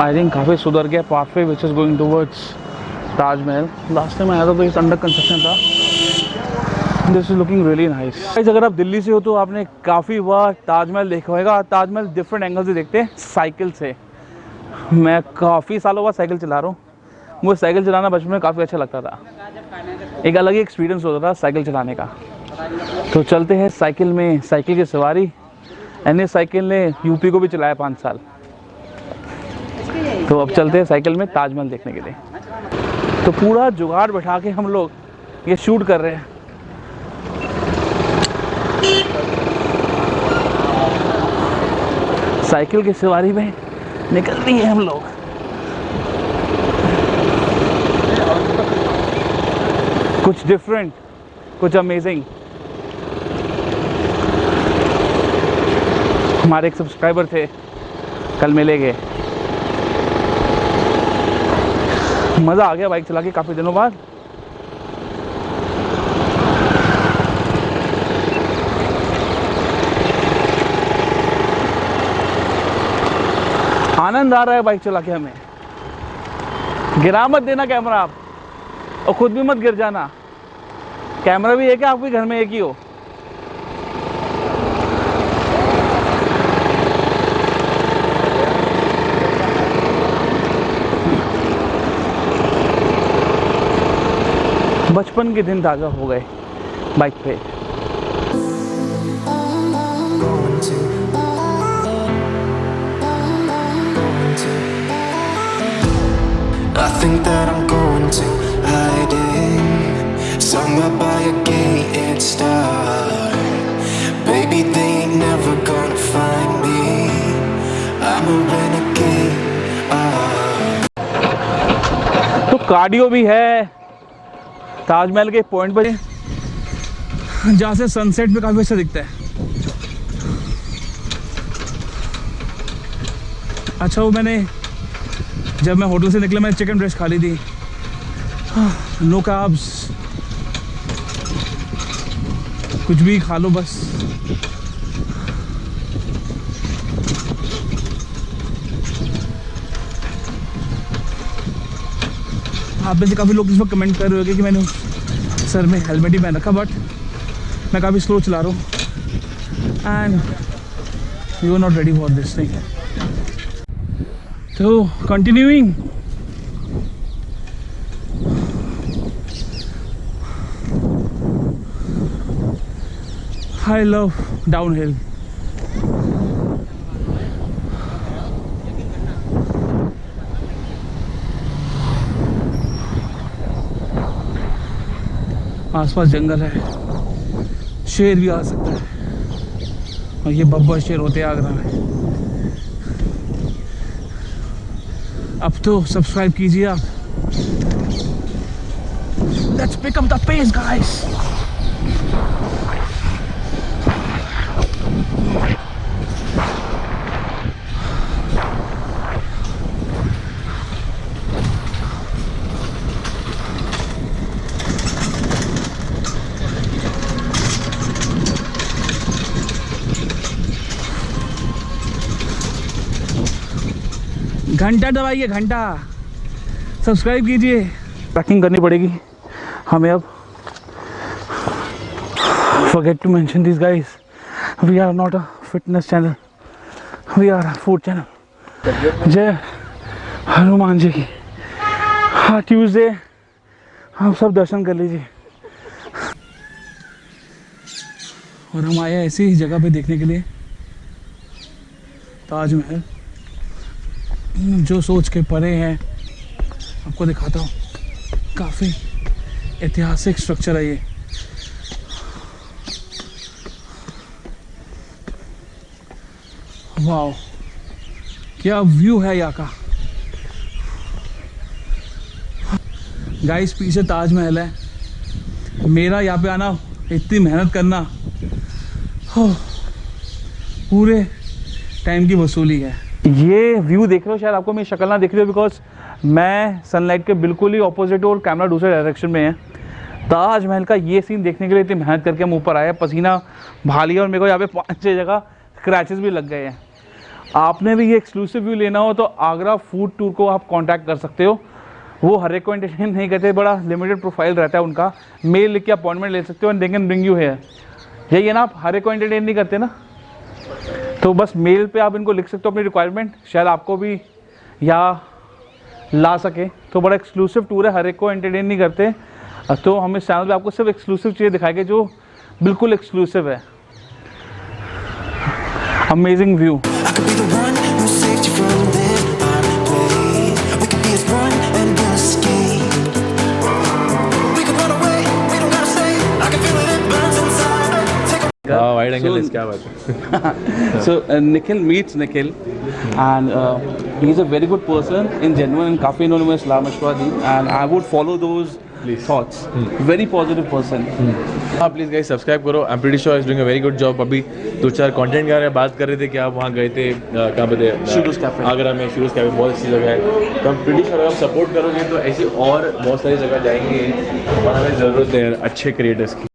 I think काफ़ी सुधर गया pathway which is going towards Taj Mahal. Last time आया था तो इस अंडर कंस्ट्रक्शन था। This is looking really nice. अगर आप दिल्ली से हो तो आपने काफ़ी बार ताजमहल देखा होगा। ताजमहल डिफरेंट एंगल से देखते हैं, साइकिल से। मैं काफ़ी सालों बाद साइकिल चला रहा हूँ। मुझे साइकिल चलाना बचपन में काफ़ी अच्छा लगता था, एक अलग ही एक्सपीरियंस होता था साइकिल चलाने का। तो चलते हैं साइकिल में, साइकिल की सवारी। एनएस साइकिल ने यूपी को भी चलाया 5 साल। तो अब चलते हैं साइकिल में ताजमहल देखने के लिए। तो पूरा जुगाड़ बैठा के हम लोग ये शूट कर रहे हैं। साइकिल की सवारी में निकल रही है हम लोग। कुछ डिफरेंट, कुछ अमेजिंग। हमारे एक सब्सक्राइबर थे, कल मिले गए। मज़ा आ गया बाइक चला के काफ़ी दिनों बाद। आनंद आ रहा है बाइक चला के हमें। गिरा मत देना कैमरा आप, और खुद भी मत गिर जाना। कैमरा भी एक है, आपके घर में एक ही हो। बचपन के दिन ताज़ा हो गए बाइक पे। I think that I'm going to hiding somewhere by a gated star. Baby, they ain't never gonna find me. I'm a renegade. तो कार्डियो भी है ताजमहल के पॉइंट पर, जहाँ से सनसेट भी काफ़ी अच्छा दिखता है। अच्छा, वो मैंने जब मैं होटल से निकला मैंने चिकन ब्रेस्ट खा ली थी। नो कार्ब्स, कुछ भी खा लो बस। आप में से काफ़ी लोग इस वक्त कमेंट कर रहे होंगे कि मैंने सर में हेलमेट ही पहन रखा, बट मैं काफ़ी स्लो चला रहा हूँ and you are not ready for this thing. तो कंटिन्यूइंग, आई लव डाउनहिल। आसपास जंगल है, शेर भी आ सकता है, और ये बब्बर शेर होते हैं आगरा में। अब तो सब्सक्राइब कीजिए आप। Let's pick up the pace guys. घंटा दबाइए, घंटा सब्सक्राइब कीजिए। ट्रैकिंग करनी पड़ेगी हमें अब। Forget to mention this guys, we are not a fitness channel, we are a food channel. जय हनुमान जी की। हाँ, ट्यूसडे आप सब दर्शन कर लीजिए। और हम आए ऐसी जगह पे देखने के लिए, ताजमहल, जो सोच के परे है। आपको दिखाता हूँ, काफ़ी ऐतिहासिक स्ट्रक्चर है ये। वाह, क्या व्यू है यहाँ का। गाइस, पीछे ताजमहल है। मेरा यहाँ पे आना, इतनी मेहनत करना, पूरे टाइम की वसूली है। ये व्यू देख रहे हो, शायद आपको मेरी शक्ल ना दिख रही हो, बिकॉज मैं सनलाइट के बिल्कुल ही ऑपोजिट हूँ और कैमरा दूसरे डायरेक्शन में है। ताजमहल का ये सीन देखने के लिए इतनी मेहनत करके हम ऊपर आए, पसीना बहा लिया, और मेरे को यहाँ पे 5-6 जगह स्क्रैचेस भी लग गए हैं। आपने भी ये एक्सक्लूसिव व्यू लेना हो तो आगरा फूड टूर को आप कांटेक्ट कर सकते हो। वो हर एक को एंटरटेन नहीं करते, बड़ा लिमिटेड प्रोफाइल रहता है उनका। मेल लिख के अपॉइंटमेंट ले सकते हो and they can bring you here. यही है ना, आप हर एक को एंटरटेन नहीं करते ना, तो बस मेल पे आप इनको लिख सकते हो अपनी रिक्वायरमेंट, शायद आपको भी यहाँ ला सके। तो बड़ा एक्सक्लूसिव टूर है, हर एक को एंटरटेन नहीं करते। तो हम इस चैनल पे आपको सिर्फ एक्सक्लूसिव चीज़ें दिखाएंगे जो बिल्कुल एक्सक्लूसिव है। Amazing view. I could be the one who saved you from this way. We could be as one and we'll escape. We could run away, we don't gotta stay. I can feel it, it burns inside. Take a wide angle है, क्या बात है। So Nikhil meets Nikhil, and he's a very good person in genuine and काफ़ी इन्होंने मुझे सलाह मशवरा दी, and I would follow those thoughts. Very positive person. हाँ प्लीज़ गाइस सब्सक्राइब करो। I am pretty sure is doing a very good job. अभी 2-4 content गा रहे हैं, बात कर रहे थे कि आप वहाँ गए थे, कहाँ पे थे? Sheroes cafe. आगरा में शिरोज़ कैफ़े बहुत अच्छी जगह है। तो हम प्रीटी श्योर अगर आप सपोर्ट करोगे तो ऐसी और बहुत सारी जगह जाएंगे और हमें ज़रूरत है अच्छे क्रिएटर्स की।